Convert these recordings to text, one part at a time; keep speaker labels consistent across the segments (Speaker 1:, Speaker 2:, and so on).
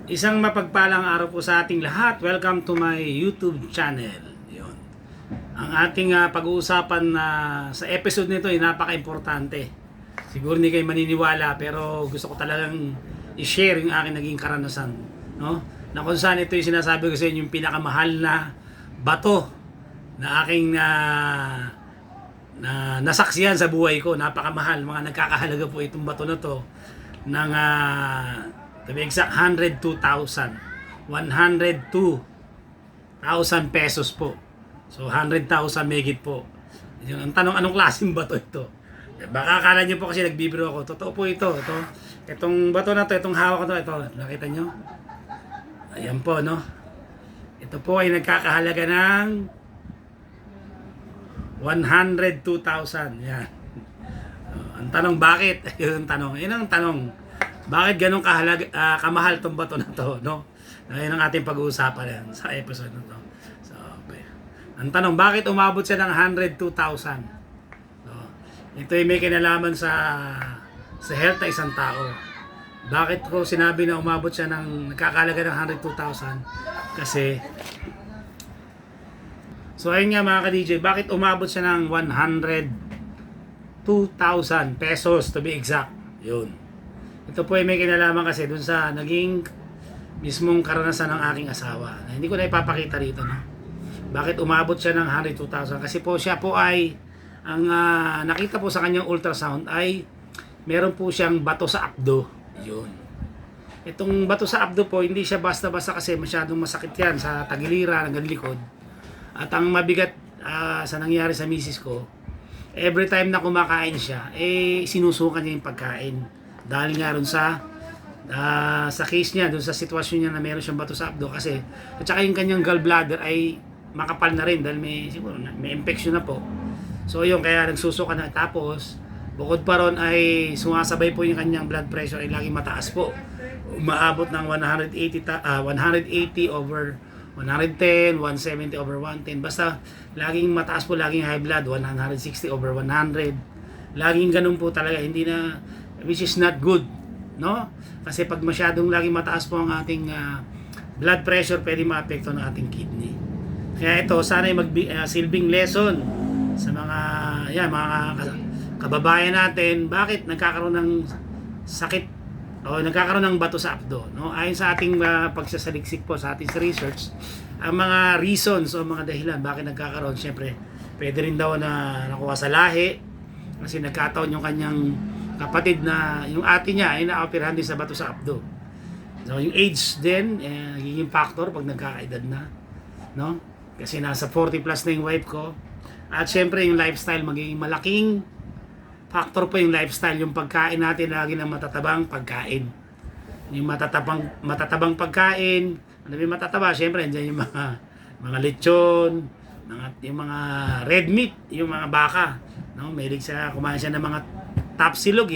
Speaker 1: Isang mapagpalang araw po sa ating lahat. Welcome to my YouTube channel. Yun. Ang ating pag-uusapan sa episode nito ay napaka-importante. Siguro hindi kayo maniniwala pero gusto ko talagang i-share yung aking naging karanasan. No? Na kung saan ito yung sinasabi ko sa inyo yung pinakamahal na bato na aking na nasaksiyan sa buhay ko. Napakamahal. Mga nagkakahalaga po itong bato na to ng to be exact, 102,000. 102,000 pesos po. So, 100,000 megit po. Yun, ang tanong, anong klaseng bato ito? Baka akala nyo po kasi nagbibiro ako. Totoo po ito. Itong bato na to, itong hawak ko to, ito. Nakita nyo? Ayan po, no? Ito po ay nagkakahalaga ng 102,000. Yan. Ang tanong, bakit? Yun ang tanong. Yun ang tanong. Bakit ganun kamahal tong bato na to, no? Ayun ang ating pag-uusapan yan sa episode na to. So, okay. Ang tanong, bakit umabot siya ng 102,000? So, ito ay may kinalaman sa health ng isang tao. Bakit ko sinabi na umabot siya ng nakakalaga ng 102,000? Kasi, so ayun nga mga ka-DJ, bakit umabot siya ng 102,000 pesos to be exact? Yun. Ito po ay may kinalaman kasi dun sa naging mismong karanasan ng aking asawa. Na hindi ko na ipapakita rito, no? Bakit umabot siya ng 102,000? Kasi po siya po ay, ang nakita po sa kanyang ultrasound ay meron po siyang bato sa abdo. Yun. Itong bato sa abdo po, hindi siya basta-basta kasi masyadong masakit yan sa tagiliran, hanggang likod. At ang mabigat sa nangyari sa misis ko, every time na kumakain siya, sinusukan niya yung pagkain. Dahil nga ron sa case niya, doon sa sitwasyon niya na meron siyang bato sa abdo kasi at saka yung kanyang gallbladder ay makapal na rin dahil siguro may infection na po. So yun, kaya nagsusuka na. Tapos bukod pa ron ay sumasabay po yung kanyang blood pressure ay laging mataas po. Umaabot ng 180 over 110, 170 over 110. Basta laging mataas po, laging high blood, 160 over 100. Laging ganun po talaga, hindi na, which is not good, no? Kasi pag masyadong laging mataas po ang ating blood pressure, pwede maapekto ng ating kidney. Kaya ito, sana ay silbing lesson sa mga kababayan natin, bakit nagkakaroon ng sakit o nagkakaroon ng bato sa abdo, no? Ayon sa ating pagsasaliksik po sa ating research, ang mga reasons o mga dahilan bakit nagkakaroon, syempre pwede rin daw na nakuha sa lahi kasi nagkataon yung kanyang kapatid na yung ate niya ay naoperahan din sa bato sa abdo. So yung age din nagiging factor pag nagkakaedad na, no? Kasi nasa 40 plus na yung wife ko. At syempre yung lifestyle, magiging malaking factor pa yung lifestyle, yung pagkain natin lagi ng matatabang pagkain. Yung matatabang pagkain, ano yung matataba? Syempre nandiyan yung mga lechon, yung mga red meat, yung mga baka, no? Mahilig siya kumain siya ng mga tapsilog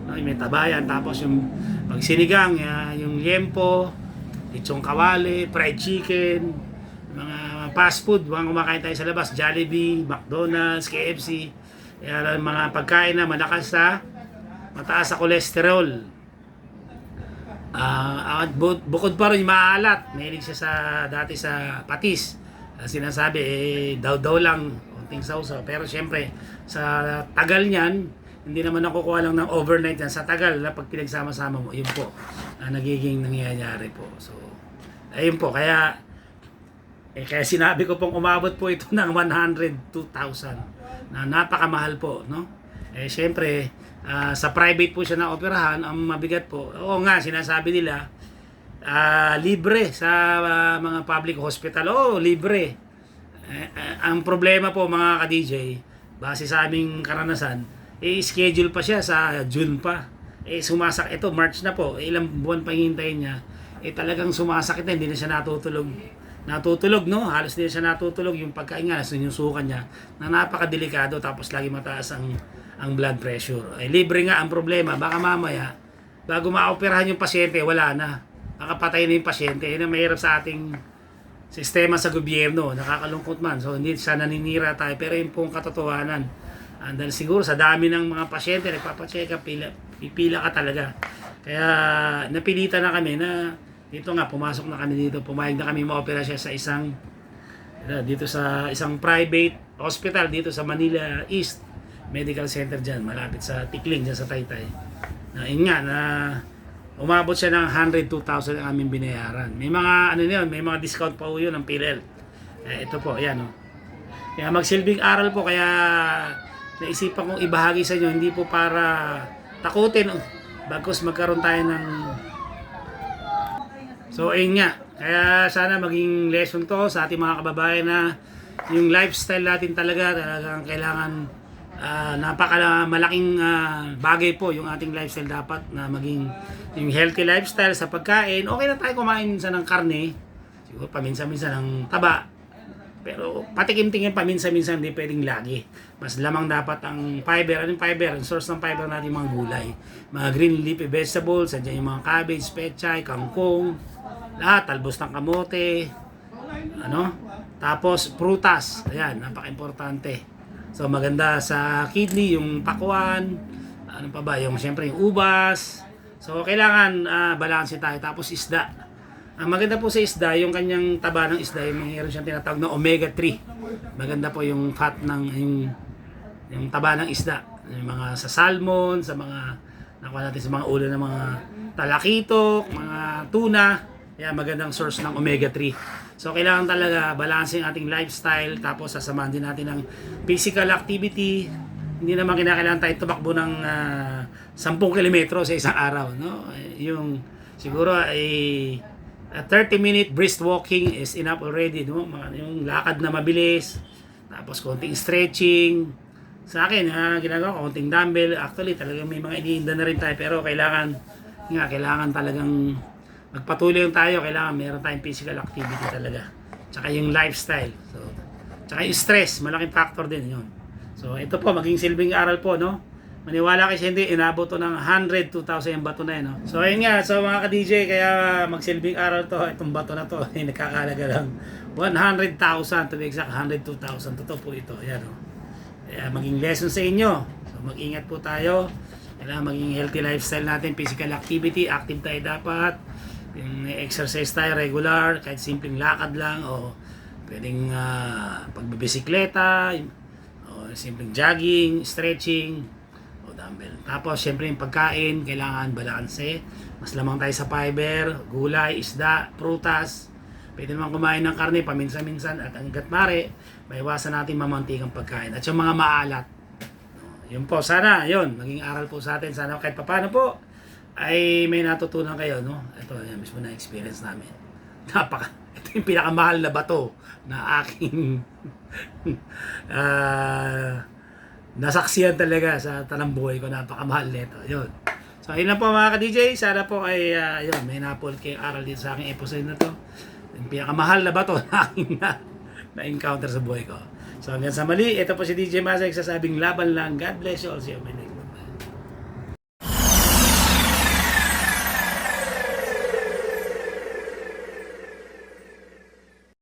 Speaker 1: no, may tabayan. Tapos yung pag sinigang, yung liempo, lechong kawali, fried chicken, mga fast food, mga kumakain tayo sa labas, Jollibee, McDonald's, KFC, mga pagkain na mataas sa cholesterol. At bukod pa rin maalat, mahilig siya dati sa patis. Sinasabi daw lang konting sausaw, pero syempre sa tagal niyan, hindi naman nakukuha lang ng overnight yan. Sa tagal na pag pinagsama-sama mo, yun po nagiging nangyayari po. So ayun po, kaya sinabi ko pong umabot po ito ng 102,000 na napakamahal po, no? Syempre sa private po siya na operahan, ang mabigat po. Oo nga, sinasabi nila libre sa mga public hospital. Libre. Ang problema po mga ka-DJ, base sa aming karanasan, schedule pa siya sa June pa. Sumasakit ito, March na po. Ilang buwan pa hintayin niya. Talagang sumasakit na, hindi na siya natutulog, no? Halos hindi na siya natutulog. Yung pagkain nga, sinusukan niya na napakadelikado, tapos lagi mataas ang blood pressure. Libre nga ang problema. Baka mamaya, bago maoperahan yung pasyente, wala na. Baka patay na yung pasyente. Yan ang mahirap sa ating sistema sa gobyerno. Nakakalungkot man. So hindi siya naninira tayo, pero yun pong katotohanan. Dahil siguro sa dami ng mga pasyente nagpapacheck up, Pipila ka talaga. Kaya napilitan na kami na dito nga, pumasok na kami dito. Pumayag na kami ma-opera siya sa dito sa isang private hospital dito sa Manila East Medical Center dyan, malapit sa Tikling, dyan sa Taytay. Yun nga, na umabot siya ng 102,000 ang aming binayaran. May mga, ano yun, may mga discount pa po yun ng PhilHealth. Ito po, yan. Kaya magsilbing aral po, kaya naisipan kong ibahagi sa inyo, hindi po para takutin, bagkus magkaroon tayo ng... So, ayun nga. Kaya sana maging lesson to sa ating mga kababayan na yung lifestyle natin talagang kailangan malaking bagay po yung ating lifestyle dapat na maging yung healthy lifestyle sa pagkain. Okay na tayo kumain minsan ng karne, siguro paminsan-minsan ng taba, pero patikim-tingin paminsan-minsan, hindi pwedeng lagi. Mas lamang dapat ang fiber. Anong fiber? Ang source ng fiber natin mga gulay, mga green leafy vegetables, andyan yung mga cabbage, pechay, kangkong, lahat, talbos ng kamote, tapos prutas, ayan, napaka-importante. So maganda sa kidney yung pakwan, ano pa ba, yung siyempre yung ubas. So kailangan balanse tayo. Tapos isda. Ang maganda po sa isda, yung kanyang taba ng isda, yung mayroon siyang tinatawag na omega 3. Maganda po yung fat ng yung taba ng isda. Yung mga sa salmon, sa mga nakuha natin sa mga ulo ng mga talakitok, mga tuna. Yan, magandang source ng omega 3. So, kailangan talaga balancing ating lifestyle, tapos sasamahan din natin ng physical activity. Hindi naman kinakailangan tayo tumakbo ng 10 kilometro sa isang araw, no? Yung siguro ay 30-minute brisk walking is enough already, no? Yung lakad na mabilis, tapos konting stretching. Sa akin, ginagawa ko konting dumbbell. Actually, talagang may mga iniinda na rin tayo, pero kailangan talagang magpatuloy tayo, kailangan meron tayong physical activity talaga. Tsaka yung lifestyle. So, tsaka yung stress, malaking factor din yun. So, ito po, maging silbing aral po, no? Maniwala kayo hindi, inabot to ng 102,000 yung bato na yun, no? So, ayun nga, so mga ka-DJ, kaya magsilbing aral to, itong bato na to, nakakalaga lang 100,000, to be exact, 102,000. Totoo po ito, ayan, no? Kaya maging lesson sa inyo. So, mag-ingat po tayo. Kailangan maging healthy lifestyle natin, physical activity, active tayo dapat. Yung exercise tayo regular, kahit simpleng lakad lang, o pwedeng pagbibisikleta, o simpleng jogging, stretching, o dumbbell. Tapos syempre yung pagkain, kailangan balanse. Mas lamang tayo sa fiber, gulay, isda, prutas. Pwede naman kumain ng karne paminsan-minsan, at hanggat mare, maiwasan natin mamantikang pagkain. At yung mga maalat. Yun po, sana, yun, maging aral po sa atin. Sana kahit papano po, ay may natutunan kayo, no? Ito, yan, mismo na experience namin. Ito yung pinakamahal na bato na aking nasaksiyan talaga sa tanang buhay ko. Napakamahal nito. Yun. So, yun lang po mga ka-DJ. Sana po ay, yun, may napol kayong aral dito sa aking episode na to. Yung pinakamahal na bato na aking na-encounter sa buhay ko. So, hanggang sa mali, ito po si DJ Masay, sasabing laban lang. God bless you all. See you.